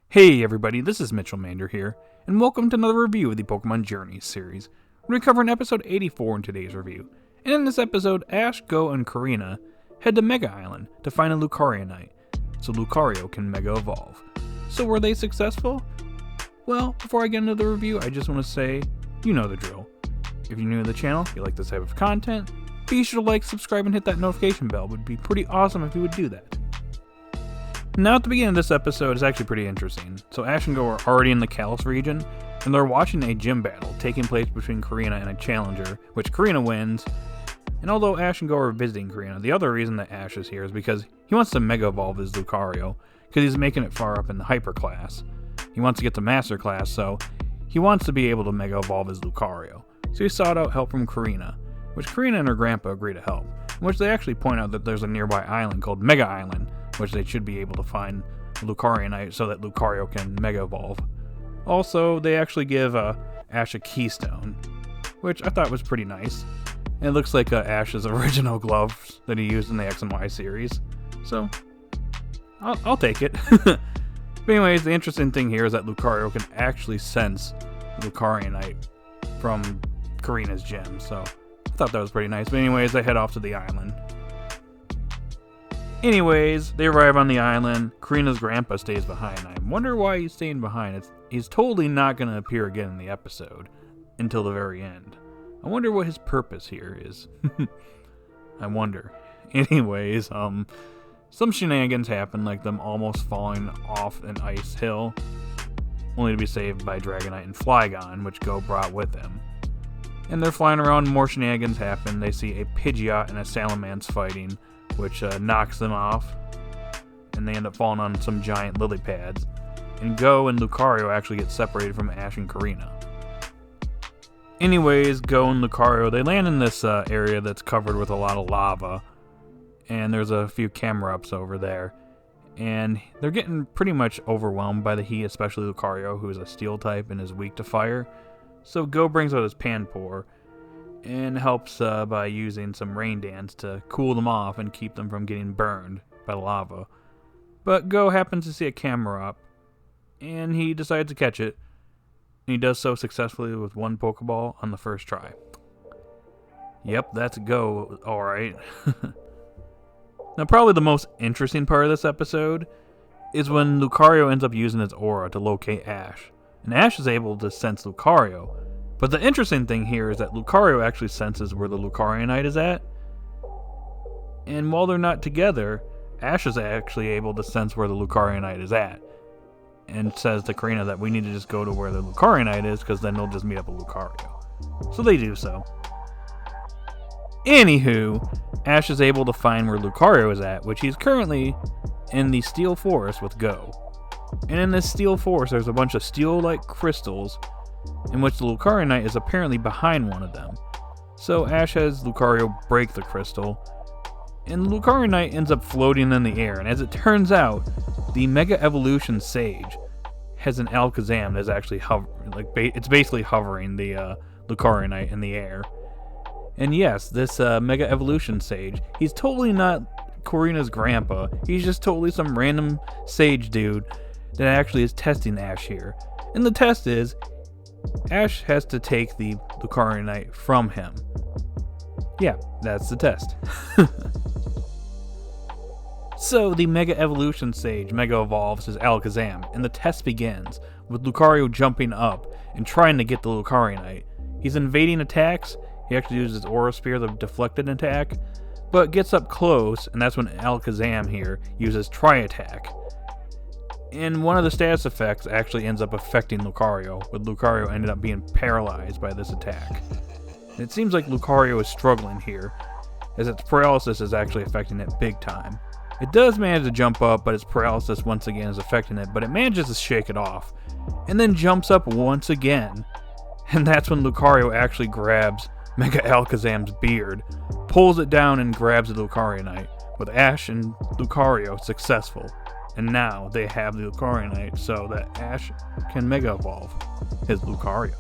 Hey everybody, this is Mitchell Mander here, and welcome to another review of the Pokemon Journeys series. We're going to cover episode 84 in today's review, and in this episode, Ash, Go, and Korrina head to Mega Island to find a Lucarionite, so Lucario can Mega Evolve. So were they successful? Well, before I get into the review, I just want to say, you know the drill. If you're new to the channel, if you like this type of content, be sure to like, subscribe, and hit that notification bell. It would be pretty awesome if you would do that. Now at the beginning of this episode is actually pretty interesting. So Ash and Go are already in the Kalos region, and they're watching a gym battle taking place between Korrina and a challenger, which Korrina wins. And although Ash and Go are visiting Korrina, the other reason that Ash is here is because he wants to Mega Evolve his Lucario, because he's making it far up in the Hyper class. He wants to get to Master class, so he wants to be able to Mega Evolve his Lucario. So he sought out help from Korrina, which Korrina and her grandpa agree to help, in which they actually point out that there's a nearby island called Mega Island, which they should be able to find Lucarionite so that Lucario can Mega Evolve. Also, they actually give Ash a keystone, which I thought was pretty nice. And it looks like Ash's original gloves that he used in the X and Y series. So, I'll take it. But anyways, the interesting thing here is that Lucario can actually sense Lucarionite from Korrina's gym, so I thought that was pretty nice. But anyways, they head off to the island. Anyways, they arrive on the island. Korrina's grandpa stays behind. I wonder why he's staying behind. He's totally not going to appear again in the episode until the very end. I wonder what his purpose here is. I wonder. Anyways, some shenanigans happen, like them almost falling off an ice hill, only to be saved by Dragonite and Flygon, which Go brought with him. And they're flying around, more shenanigans happen. They see a Pidgeot and a Salamence fighting, which knocks them off, and they end up falling on some giant lily pads. And Go and Lucario actually get separated from Ash and Korrina. Anyways, Go and Lucario, they land in this area that's covered with a lot of lava, and there's a few camera-ups over there. And they're getting pretty much overwhelmed by the heat, especially Lucario, who is a steel type and is weak to fire. So Go brings out his Panpour, and helps by using some rain dance to cool them off and keep them from getting burned by the lava. But Go happens to see a camera up, and he decides to catch it, and he does so successfully with one Pokeball on the first try. Yep, that's Go, alright. Now probably the most interesting part of this episode is when Lucario ends up using his aura to locate Ash, and Ash is able to sense Lucario. But the interesting thing here is that Lucario actually senses where the Lucarionite is at. And while they're not together, Ash is actually able to sense where the Lucarionite is at. And says to Korrina that we need to just go to where the Lucarionite is, because then they'll just meet up with Lucario. So they do so. Anywho, Ash is able to find where Lucario is at, which he's currently in the Steel Forest with Go. And in this Steel Forest, there's a bunch of steel-like crystals, in which the Lucarionite is apparently behind one of them. So Ash has Lucario break the crystal, and the Lucarionite ends up floating in the air, and as it turns out, the Mega Evolution Sage has an Alakazam that's actually it's basically hovering the Lucarionite in the air. And yes, this Mega Evolution Sage, he's totally not Korrina's grandpa, he's just totally some random sage dude that actually is testing Ash here. And the test is, Ash has to take the Lucarionite from him. Yeah, that's the test. So the Mega Evolution Sage Mega Evolves his Alakazam, and the test begins, with Lucario jumping up and trying to get the Lucarionite. He's invading attacks, he actually uses his Aura Sphere to deflect an attack, but gets up close, and that's when Alakazam here uses Tri-Attack. And one of the status effects actually ends up affecting Lucario, with Lucario ended up being paralyzed by this attack. And it seems like Lucario is struggling here, as its paralysis is actually affecting it big time. It does manage to jump up, but its paralysis once again is affecting it, but it manages to shake it off, and then jumps up once again. And that's when Lucario actually grabs Mega Alakazam's beard, pulls it down and grabs the Lucarionite, with Ash and Lucario successful. And now they have the Lucarionite so that Ash can Mega Evolve his Lucario.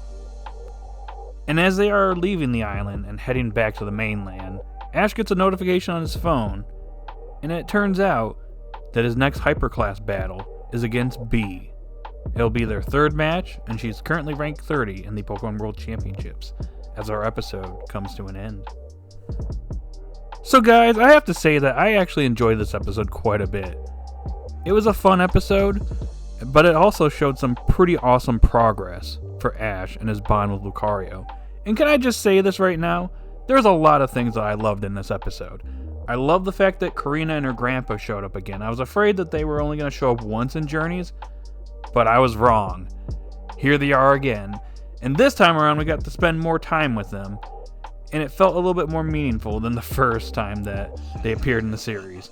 And as they are leaving the island and heading back to the mainland, Ash gets a notification on his phone, and it turns out that his next Hyperclass battle is against B. It'll be their third match, and she's currently ranked 30 in the Pokemon World Championships as our episode comes to an end. So guys, I have to say that I actually enjoyed this episode quite a bit. It was a fun episode, but it also showed some pretty awesome progress for Ash and his bond with Lucario. And can I just say this right now? There's a lot of things that I loved in this episode. I love the fact that Korrina and her grandpa showed up again. I was afraid that they were only going to show up once in Journeys, but I was wrong. Here they are again, and this time around we got to spend more time with them, and it felt a little bit more meaningful than the first time that they appeared in the series,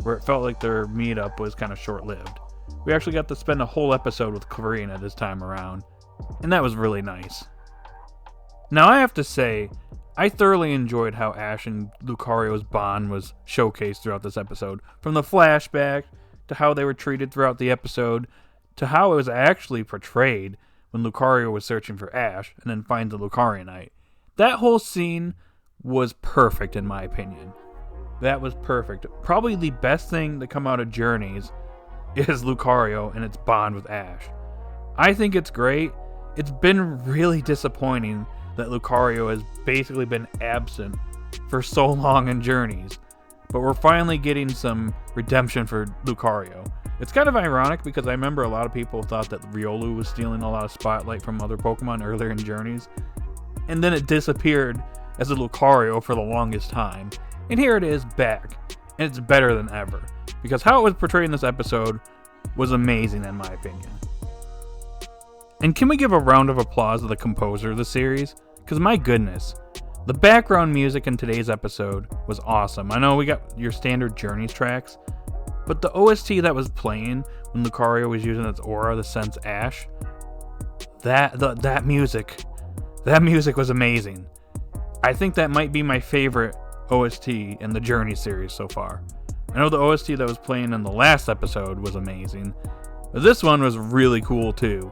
where it felt like their meetup was kind of short-lived. We actually got to spend a whole episode with Korrina this time around, and that was really nice. Now I have to say, I thoroughly enjoyed how Ash and Lucario's bond was showcased throughout this episode, from the flashback to how they were treated throughout the episode, to how it was actually portrayed when Lucario was searching for Ash and then finds the Lucarionite. That whole scene was perfect in my opinion. That was perfect. Probably the best thing to come out of Journeys is Lucario and its bond with Ash. I think it's great. It's been really disappointing that Lucario has basically been absent for so long in Journeys, but we're finally getting some redemption for Lucario. It's kind of ironic because I remember a lot of people thought that Riolu was stealing a lot of spotlight from other Pokemon earlier in Journeys, and then it disappeared as a Lucario for the longest time. And here it is back, and it's better than ever, because how it was portrayed in this episode was amazing in my opinion. And can we give a round of applause to the composer of the series? Because my goodness, the background music in today's episode was awesome. I know we got your standard Journeys tracks, but the OST that was playing when Lucario was using its aura to sense Ash, that music was amazing. I think that might be my favorite OST in the Journey series so far. I know the OST that was playing in the last episode was amazing, but this one was really cool too.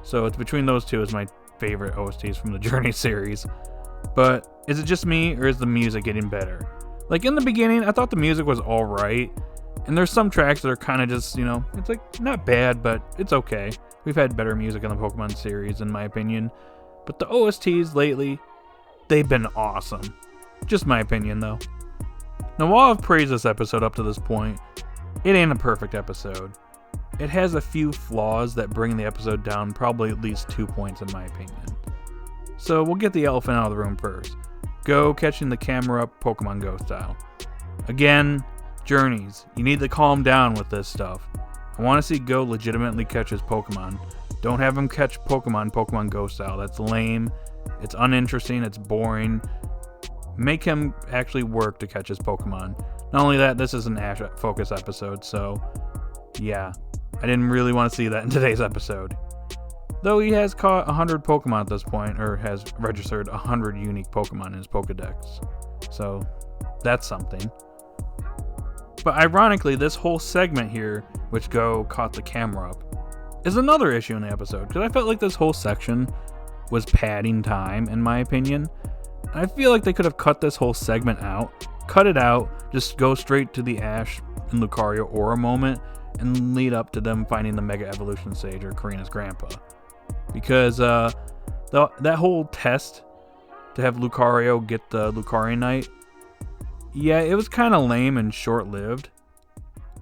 So it's between those two as my favorite OSTs from the Journey series. But is it just me, or is the music getting better? Like in the beginning, I thought the music was alright, and there's some tracks that are kind of just, it's like not bad, but it's okay. We've had better music in the Pokemon series in my opinion. But the OSTs lately, they've been awesome. Just my opinion though. Now while I've praised this episode up to this point, it ain't a perfect episode. It has a few flaws that bring the episode down probably at least 2 points in my opinion. So we'll get the elephant out of the room first. Go catching the camera up Pokemon Go style. Again, Journeys, you need to calm down with this stuff. I want to see Go legitimately catch his Pokemon. Don't have him catch Pokemon Go style. That's lame, it's uninteresting, it's boring. Make him actually work to catch his Pokemon. Not only that, this is an Ash focus episode, so yeah, I didn't really want to see that in today's episode. Though he has caught 100 Pokemon at this point, or has registered 100 unique Pokemon in his Pokedex. So, that's something. But ironically, this whole segment here, which Go caught the camera up, is another issue in the episode, because I felt like this whole section was padding time, in my opinion. And I feel like they could have cut this whole segment out, cut it out, just go straight to the Ash and Lucario aura moment, and lead up to them finding the Mega Evolution Sage or Korrina's grandpa. Because that whole test to have Lucario get the Lucarionite, yeah, it was kind of lame and short-lived.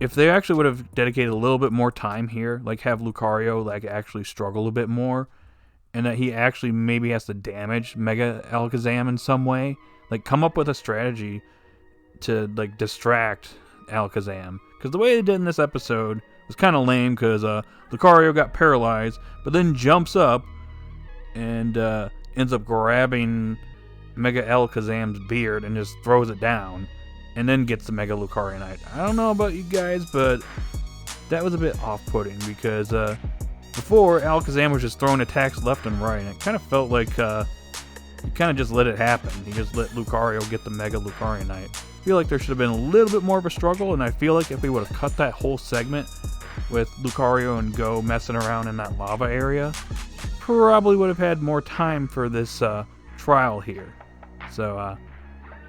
If they actually would have dedicated a little bit more time here, like have Lucario like actually struggle a bit more, and that he actually maybe has to damage Mega Alakazam in some way, like come up with a strategy to like distract Alakazam. Because the way they did in this episode was kind of lame, because Lucario got paralyzed, but then jumps up and ends up grabbing Mega Alakazam's beard and just throws it down, and then gets the Mega Lucarionite. I don't know about you guys, but that was a bit off-putting, because before, Alakazam was just throwing attacks left and right, and it kind of felt like he kind of just let it happen. He just let Lucario get the Mega Lucarionite. I feel like there should have been a little bit more of a struggle, and I feel like if we would have cut that whole segment with Lucario and Go messing around in that lava area, probably would have had more time for this trial here. So,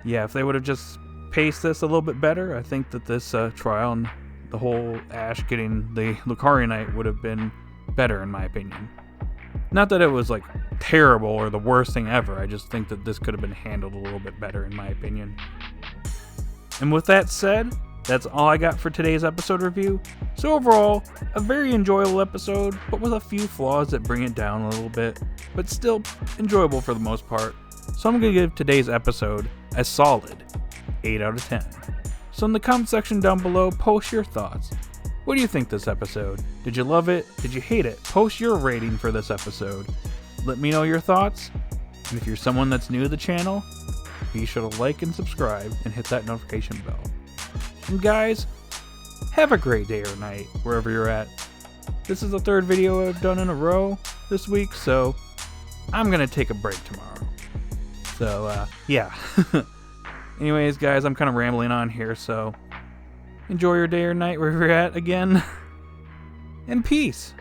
yeah, if they would have just paced this a little bit better, I think that this trial and the whole Ash getting the Lucarionite would have been better in my opinion. Not that it was like terrible or the worst thing ever, I just think that this could have been handled a little bit better in my opinion. And with that said, that's all I got for today's episode review. So overall, a very enjoyable episode, but with a few flaws that bring it down a little bit, but still enjoyable for the most part. So I'm going to give today's episode a solid 8 out of 10. So in the comment section down below, post your thoughts. What do you think this episode? Did you love it? Did you hate it? Post your rating for this episode. Let me know your thoughts. And if you're someone that's new to the channel, be sure to like and subscribe and hit that notification bell. And guys, have a great day or night, wherever you're at. This is the third video I've done in a row this week, so I'm going to take a break tomorrow. So, yeah. Anyways, guys, I'm kind of rambling on here, so enjoy your day or night wherever you're at again. And peace.